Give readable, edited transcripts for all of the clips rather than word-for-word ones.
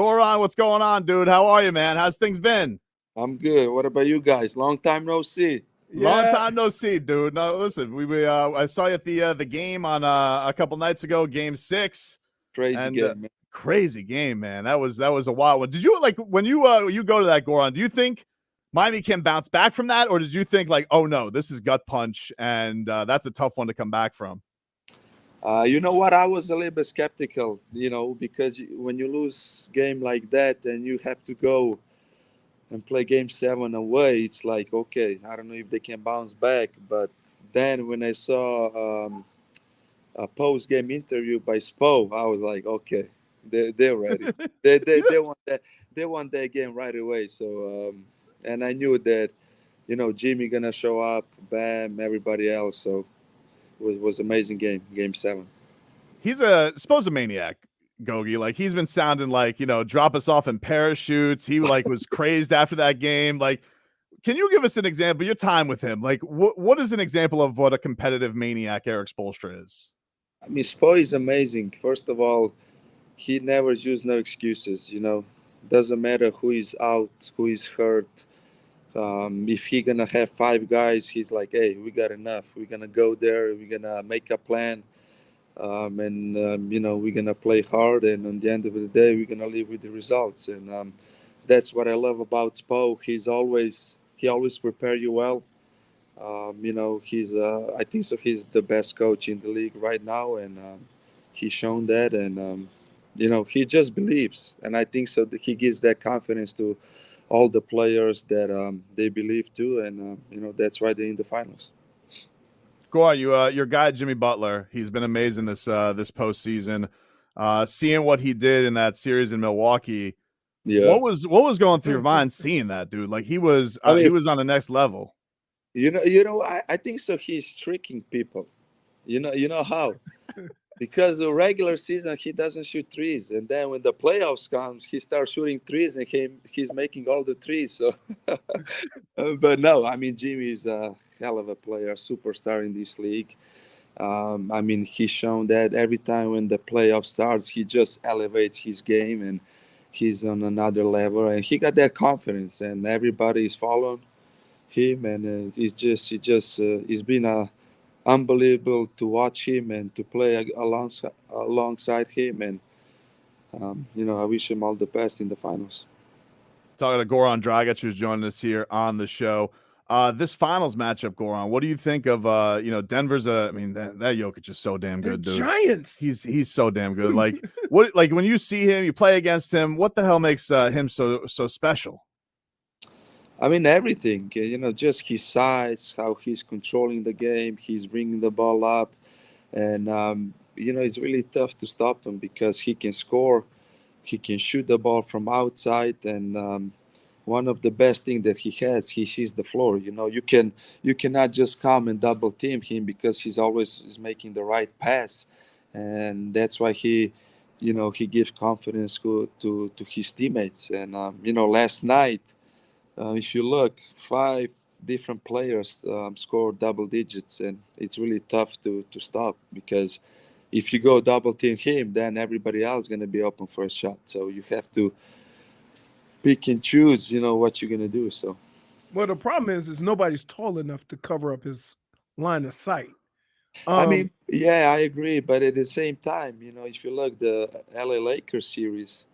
Goran, what's going on, dude? How are you, man? How's things been? I'm good. What about you guys? Long time no see. Long Yeah, time no see, dude. No, listen, I saw you at the game on a couple nights ago, Game 6, Crazy and game, man. crazy game, man. That was a wild one. Did you like when you go to that, Goran? Do you think Miami can bounce back from that, or did you think like, oh no, this is gut punch, and that's a tough one to come back from? You know what? I was a little bit skeptical, because when you lose game like that and you have to go and play game 7 away, it's like, okay, I don't know if they can bounce back. But then when I saw a post-game interview by Spo, I was like, okay, they're ready. They want that. They want that game right away. So, and I knew that, Jimmy gonna show up, Bam, everybody else. So was amazing game 7. He's a supposed maniac, Gogi. Like he's been sounding like, drop us off in parachutes. He like was crazed after that game. Like, can you give us an example? Your time with him, like what is an example of what a competitive maniac Erik Spoelstra is? I mean, Spo is amazing. First of all, he never used no excuses. Doesn't matter who is out, who is hurt. If he gonna have 5 guys, he's like, hey, we got enough. We're gonna go there. We're gonna make a plan. We're gonna play hard, and on the end of the day, we're gonna live with the results. And that's what I love about Spo. He always prepare you well. He's I think so. He's the best coach in the league right now, and he's shown that. And he just believes, and I think so. That he gives that confidence to all the players that they believe too, and that's why they're in the finals. Go on, your guy Jimmy Butler. He's been amazing this postseason. Seeing what he did in that series in Milwaukee, Yeah, what was going through your mind seeing that, dude? Like he was I mean, he was on the next level. I think so. He's tricking people. You know how? Because the regular season he doesn't shoot threes, and then when the playoffs comes, he starts shooting threes, and he's making all the threes. So, but no, I mean Jimmy is a hell of a player, superstar in this league. I mean he's shown that every time when the playoff starts, he just elevates his game and he's on another level, and he got that confidence, and everybody is following him, and it's been a unbelievable to watch him and to play alongside him. And I wish him all the best in the finals. Talking to Goran Dragic, who's joining us here on the show. This finals matchup, Goran, what do you think of Denver's I mean that Jokic is so damn good, dude. Giants. He's so damn good. Like what like when you see him, you play against him, what the hell makes him so special? I mean everything. Just his size, how he's controlling the game, he's bringing the ball up, and it's really tough to stop him because he can score, he can shoot the ball from outside, and one of the best thing that he has, he sees the floor. You cannot just come and double team him because he's always is making the right pass, and that's why he gives confidence to his teammates. And last night, if you look, 5 different players scored double digits, and it's really tough to stop because if you go double team him, then everybody else is going to be open for a shot. So you have to pick and choose, what you're going to do. So, Well, the problem is nobody's tall enough to cover up his line of sight. I Um, mean, yeah, I agree. But at the same time, if you look the LA Lakers series,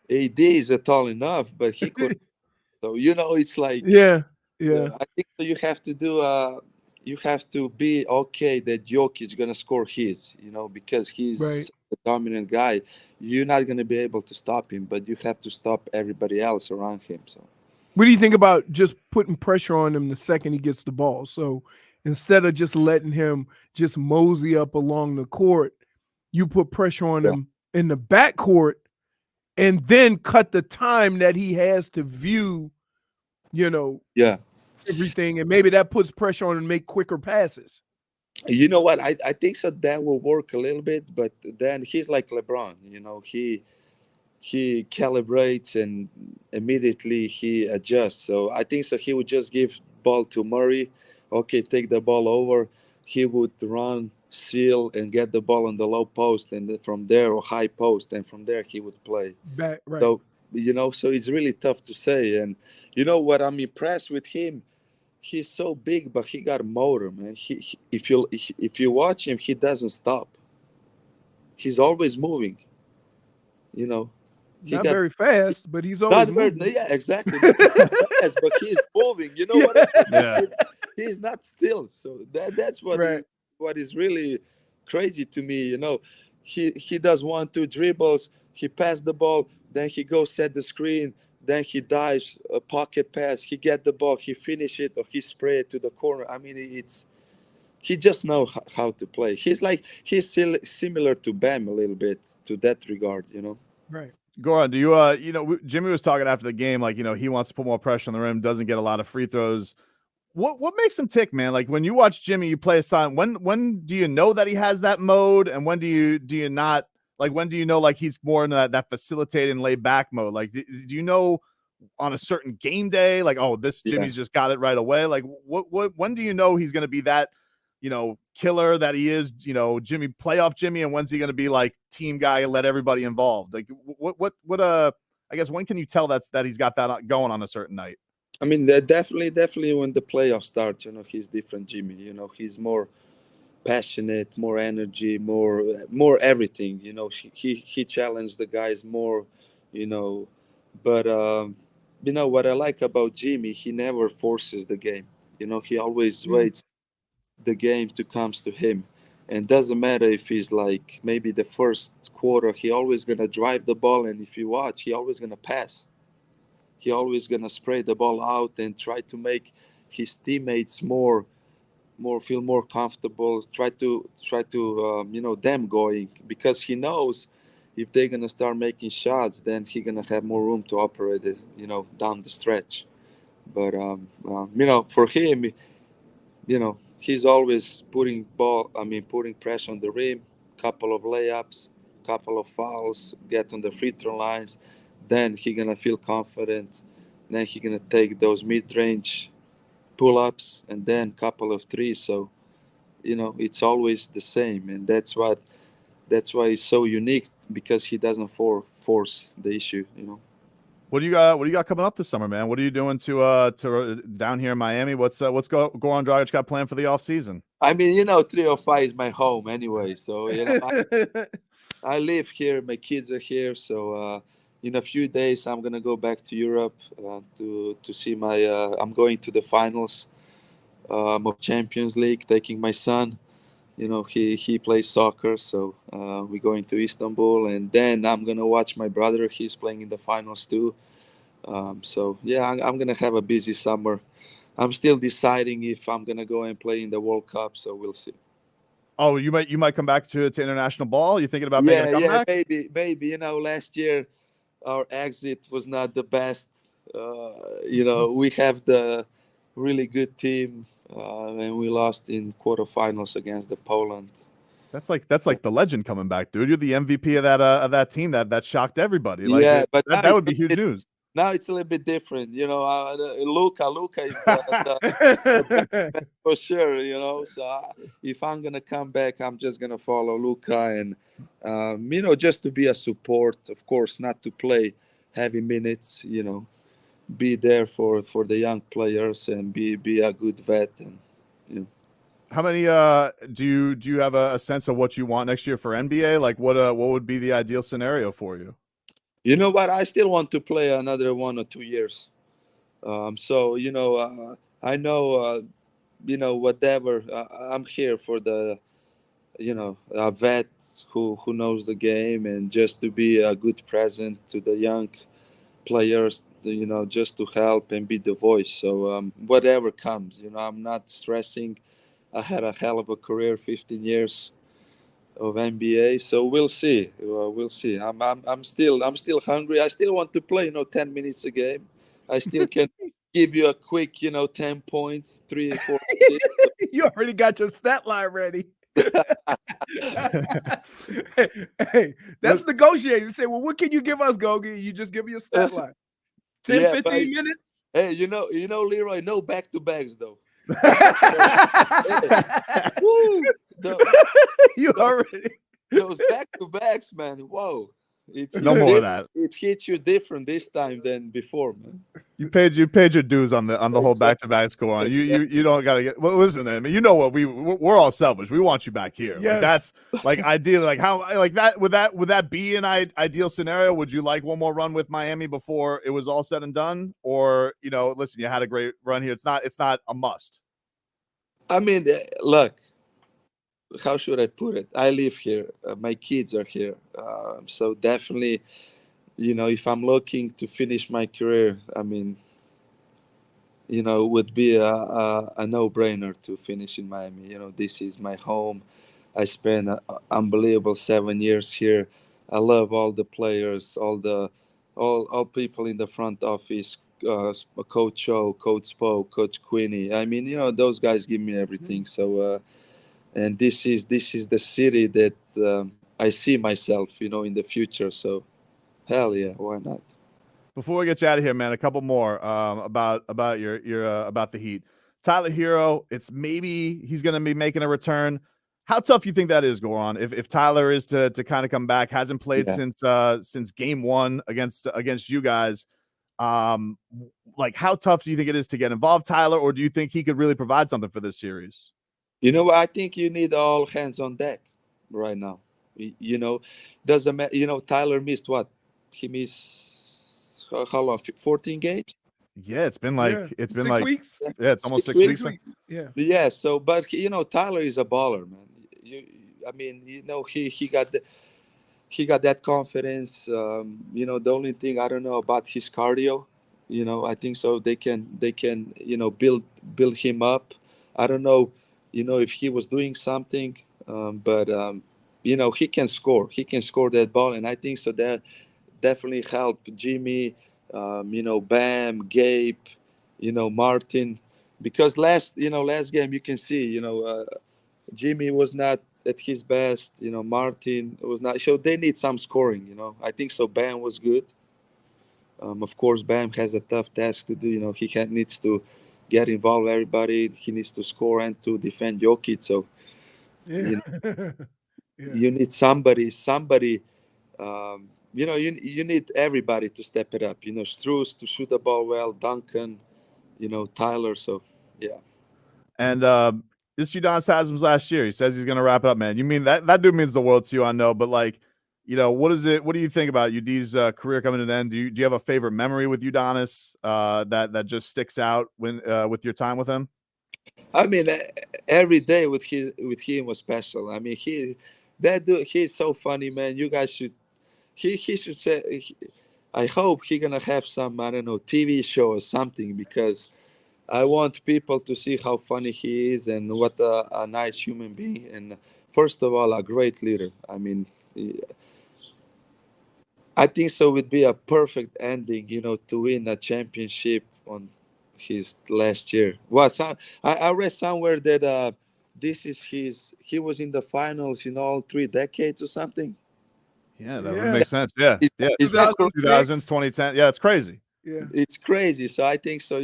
AD is tall enough, but he could. So, it's like, yeah, yeah, I think that you have to be okay that Jokic is gonna score his, because right. he's a dominant guy. You're not gonna be able to stop him, but you have to stop everybody else around him. So What do you think about just putting pressure on him the second he gets the ball? So instead of just letting him just mosey up along the court, you put pressure on yeah, him in the backcourt and then cut the time that he has to view, you know, yeah. everything. And maybe that puts pressure on him to make quicker passes. You know what? I think so that will work a little bit, but then he's like LeBron. He calibrates and immediately he adjusts. So I think so he would just give ball to Murray. Okay, take the ball over. He would run seal and get the ball on the low post, and then from there, or high post, and from there he would play. Back, right. So, so it's really tough to say. And what I'm impressed with him, he's so big, but he got motor, man. If you watch him, he doesn't stop. He's always moving. He Not got very fast, but he's always not very, moving. yeah, exactly. Not very fast, but he's moving. You know what I mean? Yeah. He's not still. So that's what Right. what is really crazy to me. He does 1-2 dribbles. He passes the ball, then he goes set the screen, then he dives a pocket pass. He get the ball, he finish it, or he spray it to the corner. I mean, he just knows how to play. He's similar to Bam a little bit to that regard. Right. Goran, do you Jimmy was talking after the game, like, he wants to put more pressure on the rim, doesn't get a lot of free throws. What makes him tick, man? Like, when you watch Jimmy, you play a side. When do you know that he has that mode, and when do you not? Like, when do you know, like, he's more in that facilitating, laid back mode? Like, do you know on a certain game day, like, oh, this Jimmy's just got it right away? Like, when do you know he's going to be that, killer that he is, Jimmy, playoff Jimmy, and when's he going to be like team guy and let everybody involved? Like, I guess, when can you tell that he's got that going on a certain night? I mean, definitely when the playoffs start, he's different, Jimmy. He's more passionate, more energy, more everything. He challenged the guys more, But what I like about Jimmy, he never forces the game. He always waits the game to comes to him, and doesn't matter if he's like maybe the first quarter, he always gonna drive the ball, and if you watch, he always gonna pass. He always gonna spray the ball out and try to make his teammates more feel more comfortable. Try to them going, because he knows if they're gonna start making shots, then he gonna have more room to operate it, down the stretch. But for him, he's always putting pressure on the rim, couple of layups, couple of fouls, get on the free throw lines, then he gonna feel confident. Then he gonna take those mid-range pull-ups, and then couple of threes. So it's always the same, and that's why he's so unique, because he doesn't force the issue. What do you got coming up this summer, man? What are you doing to down here in Miami? What's Goran Dragic got planned for the off season? I mean, 305 is my home anyway, so I live here, my kids are here, so in a few days I'm gonna go back to Europe to see my I'm going to the finals of Champions League, taking my son. He plays soccer, so we're going to Istanbul, and then I'm gonna watch my brother. He's playing in the finals too. So yeah, I'm gonna have a busy summer. I'm still deciding if I'm gonna go and play in the World Cup, so we'll see. Oh, you might come back to international ball? You thinking about making a comeback? Yeah, maybe. Last year our exit was not the best. We have the really good team, and we lost in quarterfinals against the Poland. That's like the legend coming back, dude. You're the MVP of that team that shocked everybody. Like, yeah, but that would be huge news. Now it's a little bit different. Luka is the best for sure. So if I'm gonna come back, I'm just gonna follow Luka, and just to be a support, of course, not to play heavy minutes. Be there for the young players and be a good vet. And how many do you have a sense of what you want next year for NBA? Like, what would be the ideal scenario for you? You know what? I still want to play another 1 or 2 years. So I know whatever. I'm here for the a vet who knows the game, and just to be a good present to the young players, just to help and be the voice. So whatever comes, I'm not stressing. I had a hell of a career, 15 years of NBA, so we'll see. We'll see. I'm still hungry. I still want to play 10 minutes a game. I still can give you a quick 10 points, 3 or 4 You already got your stat line ready. Hey, that's negotiating. You say, well, what can you give us, Gogi? You just give me a stat line. 10, 15 minutes. Hey, Leroy, no back-to-backs though. Woo! You already. Those back-to-backs, man. Whoa. No more of that. It hits you different this time than before, man. You paid your dues on the whole back-to-back score on. You don't gotta get well. Listen, I mean, you know what we're all selfish. We want you back here. Yes. Like that's like ideally, like how like that would that be an ideal scenario? Would you like one more run with Miami before it was all said and done, or listen, you had a great run here. It's not a must. I mean, look. How should I put it? I live here. My kids are here. So definitely, if I'm looking to finish my career, I mean, it would be a no-brainer to finish in Miami. This is my home. I spent an unbelievable 7 years here. I love all the players, all people in the front office, Coach Cho, Coach Spo, Coach Queenie. I mean, those guys give me everything. So, and this is the city that I see myself, in the future. So, hell yeah, why not? Before we get you out of here, man, a couple more about your about the Heat. Tyler Hero, it's maybe he's going to be making a return. How tough you think that is, Goran? If Tyler is to kind of come back, hasn't played since game one against you guys. Like how tough do you think it is to get involved, Tyler, or do you think he could really provide something for this series? I think you need all hands on deck right now. Doesn't matter. Tyler missed what? He missed how long? 14 games. Yeah, it's been like 6 weeks. weeks. Yeah, it's almost 6 weeks. Yeah. Yeah. So, but Tyler is a baller, man. He got that confidence. The only thing I don't know about his cardio. I think so. They can build him up. I don't know. If he was doing something, but he can score. He can score that ball, and I think so that definitely helped Jimmy, Bam, Gabe, Martin, because last game you can see, Jimmy was not at his best, Martin was not. So they need some scoring, I think so. Bam was good. Of course, Bam has a tough task to do. He needs to get involved with everybody. He needs to score and to defend Jokic. So, you need somebody. You need everybody to step it up. Struz to shoot the ball well, Duncan, Tyler. So, yeah. And this Udonis Haslam's last year. He says he's going to wrap it up, man. You mean that dude means the world to you, I know, but like, what is it? What do you think about UD's career coming to an end? Do you have a favorite memory with Udonis that just sticks out when with your time with him? I mean, every day with him was special. I mean, that dude, he's so funny, man. You guys should. He should say. I hope he's gonna have some, I don't know, TV show or something, because I want people to see how funny he is and what a nice human being. And first of all, a great leader. I mean, I think so would be a perfect ending, to win a championship on his last year. I read somewhere that he was in the finals in all 3 decades or something. Yeah, that would make sense. Yeah. It's 2000s, 2010. Yeah, it's crazy. Yeah, it's crazy. So I think so.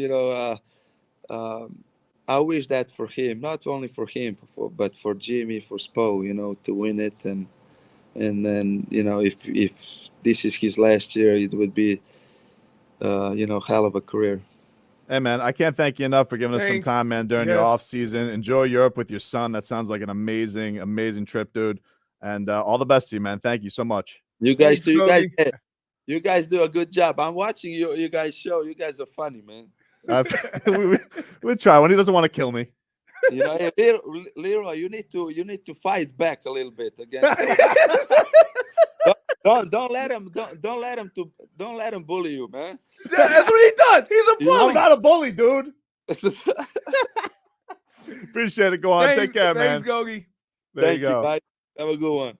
I wish that for him, not only for him, but for Jimmy, for Spo, to win it, and then if this is his last year, it would be hell of a career. Hey man, I can't thank you enough for giving us some time, man, during your off season. Enjoy Europe with your son. That sounds like an amazing, amazing trip, dude. And all the best to you, man. Thank you so much. You guys do. You guys do a good job. I'm watching you guys show. You guys are funny, man. We try when he doesn't want to kill me. Leroy, you need to fight back a little bit against. Don't let him bully you, man. Yeah, that's what he does. He's a bully. I'm not a bully, dude. Appreciate it. Go on. Take care, man. Thanks, Gogi. There you go. Bye. Have a good one.